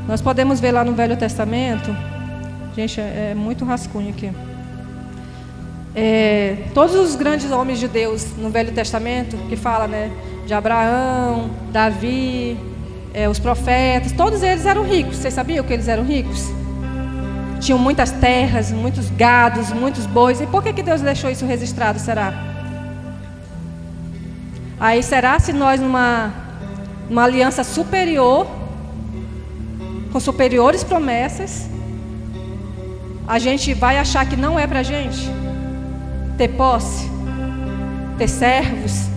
Nós podemos ver lá no Velho Testamento, gente, é muito rascunho aqui. Todos os grandes homens de Deus no Velho Testamento, que fala, né, de Abraão, Davi, os profetas, todos eles eram ricos. Vocês sabiam que eles eram ricos? Tinham muitas terras, muitos gados, muitos bois. E por que Deus deixou isso registrado, será? Aí será se nós numa aliança superior, com superiores promessas, a gente vai achar que não é pra gente ter posse, ter servos.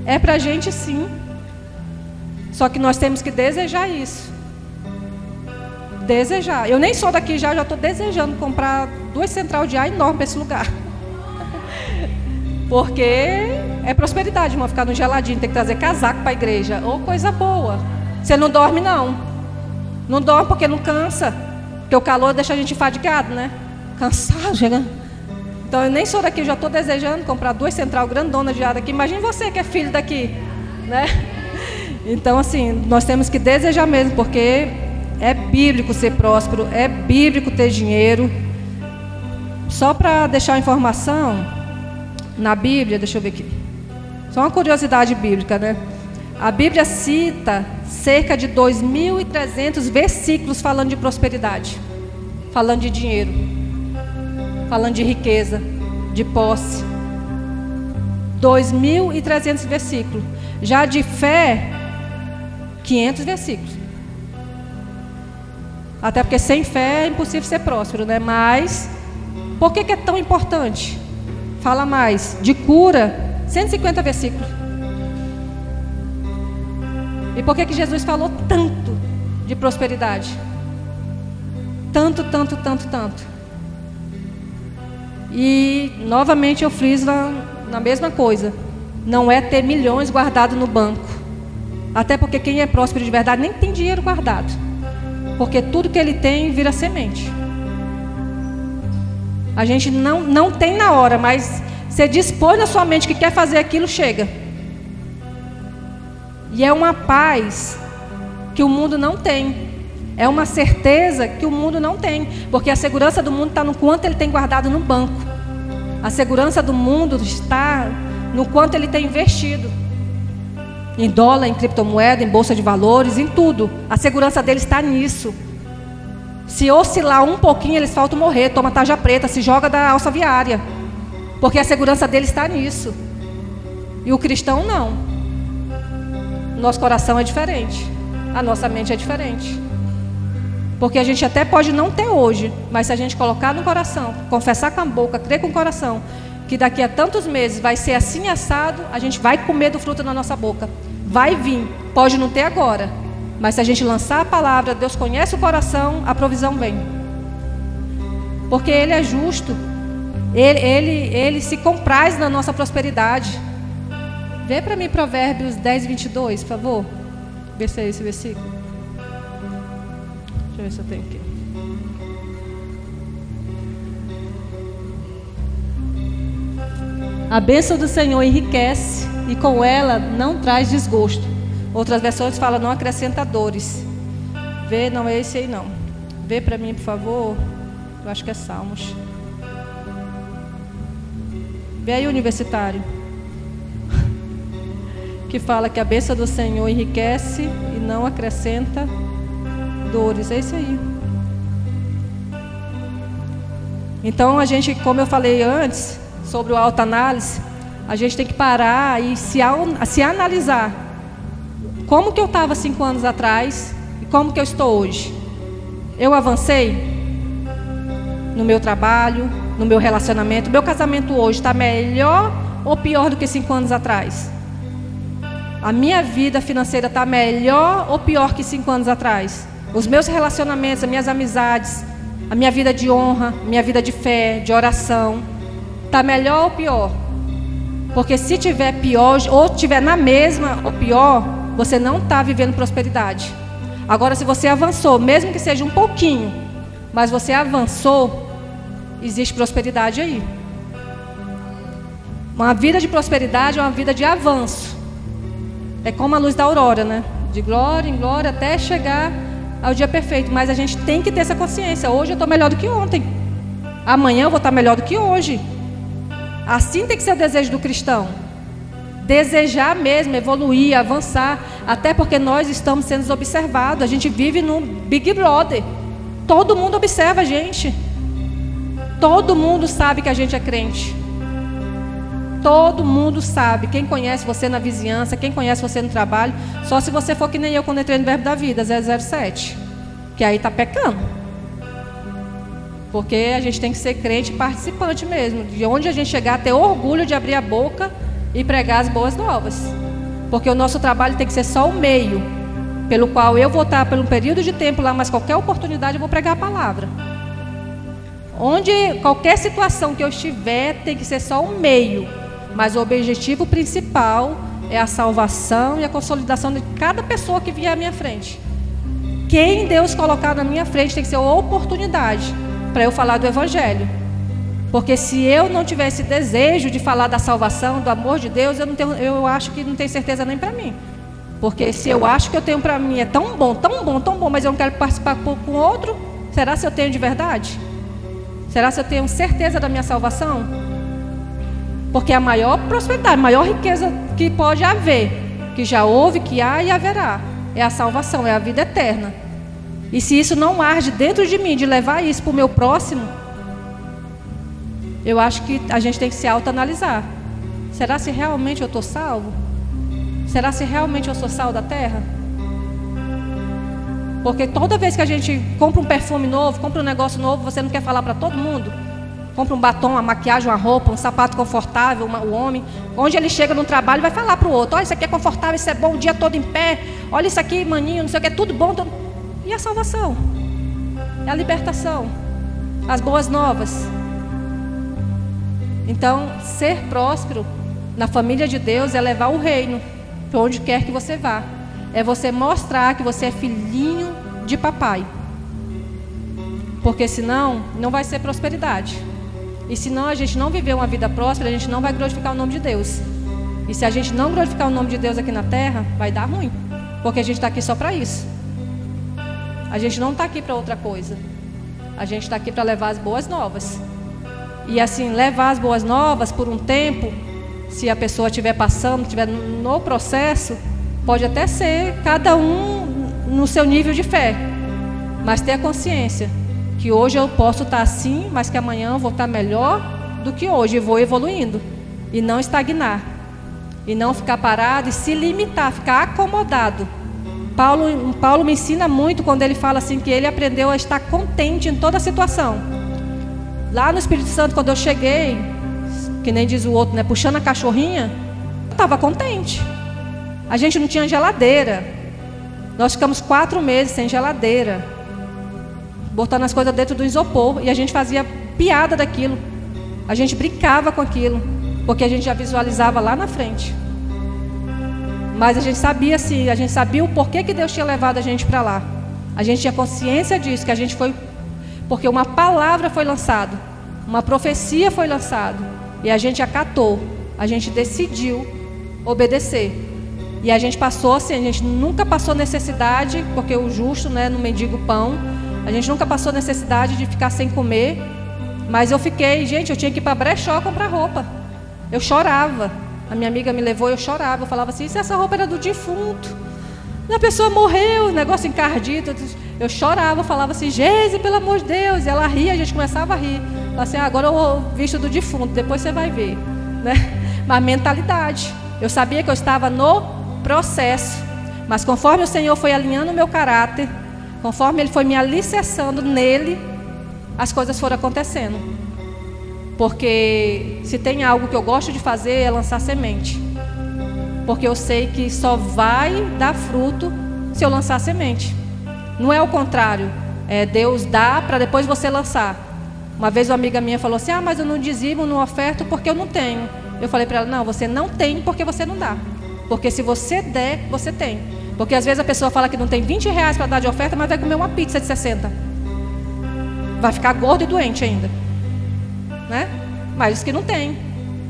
É pra gente sim. Só que nós temos que desejar isso. Desejar. Eu nem sou daqui já estou desejando comprar 2 centrais de ar enormes para esse lugar. Porque é prosperidade, irmão, ficar no geladinho, tem que trazer casaco para a igreja. Ô, coisa boa. Você não dorme, não. Não dorme porque não cansa. Porque o calor deixa a gente fadigado, né? Cansado, chega. Então eu nem sou daqui, já estou desejando comprar 2 central grandona de ar daqui. Imagine você que é filho daqui, né? Então assim, nós temos que desejar mesmo, porque é bíblico ser próspero, é bíblico ter dinheiro. Só para deixar a informação, na Bíblia, deixa eu ver aqui, só uma curiosidade bíblica, né? A Bíblia cita cerca de 2.300 versículos falando de prosperidade, falando de dinheiro, falando de riqueza, de posse. 2.300 versículos. Já de fé, 500 versículos. Até porque sem fé é impossível ser próspero, né? Mas por que é tão importante? Fala mais. De cura, 150 versículos. E por que Jesus falou tanto de prosperidade? Tanto. E novamente eu friso na mesma coisa. Não é ter milhões guardados no banco. Até porque quem é próspero de verdade nem tem dinheiro guardado. Porque tudo que ele tem vira semente. A gente não tem na hora, mas você dispõe na sua mente que quer fazer aquilo, chega. E é uma paz que o mundo não tem. É uma certeza que o mundo não tem. Porque a segurança do mundo está no quanto ele tem guardado no banco. A segurança do mundo está no quanto ele tem investido. Em dólar, em criptomoeda, em bolsa de valores, em tudo. A segurança dele está nisso. Se oscilar um pouquinho, eles faltam morrer. Toma tarja preta, se joga da alça viária. Porque a segurança dele está nisso. E o cristão não. Nosso coração é diferente. A nossa mente é diferente. Porque a gente até pode não ter hoje, mas se a gente colocar no coração, confessar com a boca, crer com o coração, que daqui a tantos meses vai ser assim assado, a gente vai comer do fruto na nossa boca. Vai vir. Pode não ter agora, mas se a gente lançar a palavra, Deus conhece o coração, a provisão vem. Porque Ele é justo. Ele se compraz na nossa prosperidade. Vê para mim Provérbios 10, 22, por favor. Vê se é esse versículo. Deixa eu ver se eu tenho aqui. A bênção do Senhor enriquece e com ela não traz desgosto. Outras versões falam não acrescenta dores. Vê, não é esse aí não. Vê para mim, por favor. Eu acho que é Salmos. Vê aí, universitário. Que fala que a bênção do Senhor enriquece e não acrescenta dores. É isso aí. Então a gente, como eu falei antes, sobre o autoanálise, a gente tem que parar e se analisar. Como que eu estava 5 anos atrás e como que eu estou hoje? Eu avancei no meu trabalho, no meu relacionamento? Meu casamento hoje está melhor ou pior do que 5 anos atrás? A minha vida financeira está melhor ou pior que 5 anos atrás? Os meus relacionamentos, as minhas amizades, a minha vida de honra, minha vida de fé, de oração, está melhor ou pior? Porque se tiver pior, ou tiver na mesma ou pior, você não está vivendo prosperidade. Agora, se você avançou, mesmo que seja um pouquinho, mas você avançou, existe prosperidade aí. Uma vida de prosperidade é uma vida de avanço. É como a luz da aurora, né? De glória em glória até chegar ao dia perfeito. Mas a gente tem que ter essa consciência. Hoje eu estou melhor do que ontem. Amanhã eu vou estar melhor do que hoje. Assim tem que ser o desejo do cristão. Desejar mesmo, evoluir, avançar. Até porque nós estamos sendo observados. A gente vive num Big Brother. Todo mundo observa a gente. Todo mundo sabe que a gente é crente. Todo mundo sabe. Quem conhece você na vizinhança, quem conhece você no trabalho. Só se você for que nem eu quando entrei no Verbo da Vida, 007. Que aí está pecando. Porque a gente tem que ser crente e participante mesmo. De onde a gente chegar, ter orgulho de abrir a boca e pregar as boas novas. Porque o nosso trabalho tem que ser só o meio pelo qual eu vou estar por um período de tempo lá, mas qualquer oportunidade eu vou pregar a palavra. Qualquer situação que eu estiver tem que ser só um meio. Mas o objetivo principal é a salvação e a consolidação de cada pessoa que vier à minha frente. Quem Deus colocar na minha frente tem que ser uma oportunidade para eu falar do Evangelho. Porque se eu não tiver esse desejo de falar da salvação, do amor de Deus, eu acho que não tenho certeza nem para mim. Porque se eu acho que eu tenho para mim é tão bom, tão bom, tão bom, mas eu não quero participar com outro, será se eu tenho de verdade? Será se eu tenho certeza da minha salvação? Porque a maior prosperidade, a maior riqueza que pode haver, que já houve, que há e haverá, é a salvação, é a vida eterna. E se isso não arde dentro de mim, de levar isso para o meu próximo, eu acho que a gente tem que se autoanalisar. Será se realmente eu estou salvo? Será se realmente eu sou sal da terra? Porque toda vez que a gente compra um perfume novo, compra um negócio novo, você não quer falar para todo mundo? Compra um batom, uma maquiagem, uma roupa, um sapato confortável, o homem. Onde ele chega no trabalho, vai falar para o outro: olha, isso aqui é confortável, isso é bom, o dia todo em pé. Olha isso aqui, maninho, não sei o que, é tudo bom. Tudo... E a salvação? É a libertação. As boas novas. Então, ser próspero na família de Deus é levar o reino para onde quer que você vá. É você mostrar que você é filhinho de papai. Porque senão, não vai ser prosperidade. E senão a gente não viver uma vida próspera, a gente não vai glorificar o nome de Deus. E se a gente não glorificar o nome de Deus aqui na terra, vai dar ruim. Porque a gente está aqui só para isso. A gente não está aqui para outra coisa. A gente está aqui para levar as boas novas. E assim, levar as boas novas por um tempo, se a pessoa estiver passando, estiver no processo, pode até ser cada um no seu nível de fé. Mas ter a consciência que hoje eu posso estar assim, mas que amanhã eu vou estar melhor do que hoje e vou evoluindo. E não estagnar. E não ficar parado e se limitar, ficar acomodado. Paulo me ensina muito quando ele fala assim que ele aprendeu a estar contente em toda situação. Lá no Espírito Santo, quando eu cheguei, que nem diz o outro, né, puxando a cachorrinha, eu estava contente. A gente não tinha geladeira. Nós ficamos 4 meses sem geladeira, botando as coisas dentro do isopor, e a gente fazia piada daquilo. A gente brincava com aquilo, porque a gente já visualizava lá na frente. Mas a gente sabia assim, a gente sabia o porquê que Deus tinha levado a gente para lá. A gente tinha consciência disso, que a gente foi, porque uma palavra foi lançada, uma profecia foi lançada, e a gente acatou, a gente decidiu obedecer. E a gente passou assim, a gente nunca passou necessidade, porque o justo, né, não mendiga o pão. A gente nunca passou necessidade de ficar sem comer. Mas eu fiquei, gente, eu tinha que ir para brechó comprar roupa. Eu chorava. A minha amiga me levou, eu chorava. Eu falava assim, se essa roupa era do defunto, a pessoa morreu, negócio encardido. Eu chorava, eu falava assim, Geise, pelo amor de Deus. E ela ria, a gente começava a rir. Falava assim, agora eu visto do defunto, depois você vai ver, né? Mas mentalidade. Eu sabia que eu estava no processo, mas conforme o Senhor foi alinhando o meu caráter, conforme Ele foi me alicerçando nele, as coisas foram acontecendo. Porque se tem algo que eu gosto de fazer é lançar semente, porque eu sei que só vai dar fruto se eu lançar semente. Não é o contrário, Deus dá para depois você lançar. Uma vez uma amiga minha falou assim, mas eu não dizimo, não oferto porque eu não tenho. Eu falei para ela, não, você não tem porque você não dá. Porque se você der, você tem. Porque às vezes a pessoa fala que não tem 20 reais para dar de oferta, mas vai comer uma pizza de 60. Vai ficar gordo e doente ainda, né? Mas diz que não tem.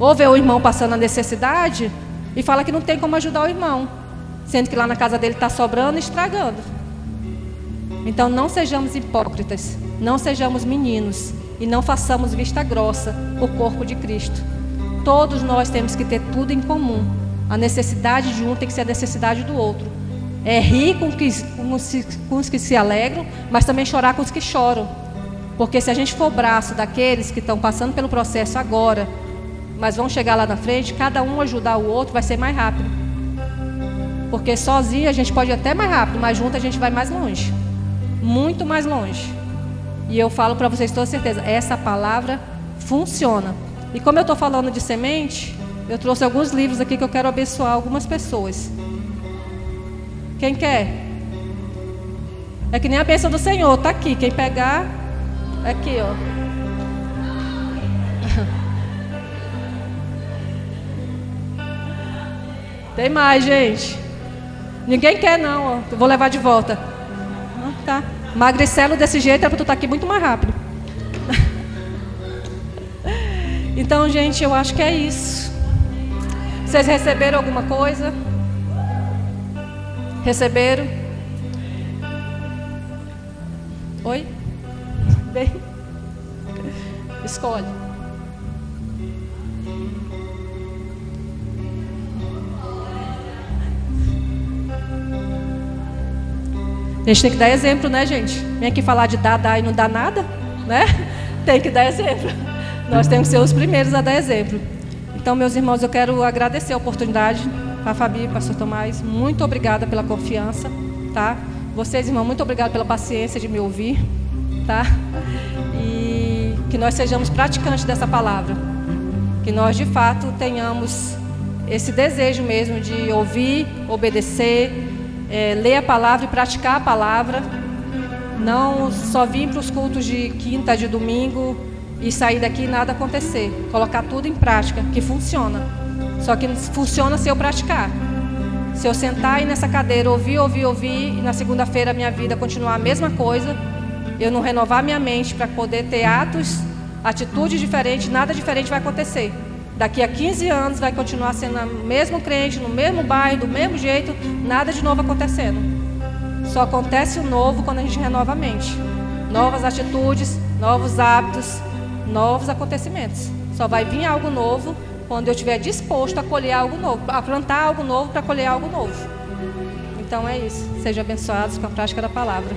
Ou vê o irmão passando a necessidade e fala que não tem como ajudar o irmão, sendo que lá na casa dele está sobrando e estragando. Então não sejamos hipócritas, não sejamos meninos e não façamos vista grossa o corpo de Cristo. Todos nós temos que ter tudo em comum. A necessidade de um tem que ser a necessidade do outro. É rir com os que se alegram, mas também chorar com os que choram. Porque se a gente for braço daqueles que estão passando pelo processo agora, mas vão chegar lá na frente, cada um ajudar o outro vai ser mais rápido. Porque sozinho a gente pode ir até mais rápido, mas junto a gente vai mais longe. Muito mais longe. E eu falo para vocês com toda certeza, essa palavra funciona. E como eu estou falando de semente, eu trouxe alguns livros aqui que eu quero abençoar algumas pessoas. Quem quer? É que nem a bênção do Senhor, está aqui. Quem pegar, aqui, ó. Tem mais, gente. Ninguém quer não, ó. Eu vou levar de volta. Tá. Magricelo desse jeito é para tu estar aqui muito mais rápido. Então, gente, eu acho que é isso. Vocês receberam alguma coisa? Receberam? Oi? Bem? Escolhe. A gente tem que dar exemplo, né, gente? Vem aqui falar de dar e não dá nada, né? Tem que dar exemplo. Nós temos que ser os primeiros a dar exemplo. Então, meus irmãos, eu quero agradecer a oportunidade a Fabi, pastor Tomás, muito obrigada pela confiança, tá? Vocês, irmãos, muito obrigada pela paciência de me ouvir, tá? E que nós sejamos praticantes dessa palavra, que nós de fato tenhamos esse desejo mesmo de ouvir, obedecer, ler a palavra e praticar a palavra, não só vir para os cultos de quinta, de domingo e sair daqui e nada acontecer, colocar tudo em prática, que funciona. Só que funciona se eu praticar. Se eu sentar aí nessa cadeira, ouvir, e na segunda-feira a minha vida continuar a mesma coisa, eu não renovar minha mente para poder ter atitudes diferentes, nada diferente vai acontecer. Daqui a 15 anos vai continuar sendo o mesmo crente, no mesmo bairro, do mesmo jeito, nada de novo acontecendo. Só acontece o novo quando a gente renova a mente. Novas atitudes, novos hábitos, novos acontecimentos. Só vai vir algo novo quando eu estiver disposto a colher algo novo, a plantar algo novo para colher algo novo. Então é isso. Sejam abençoados com a prática da palavra.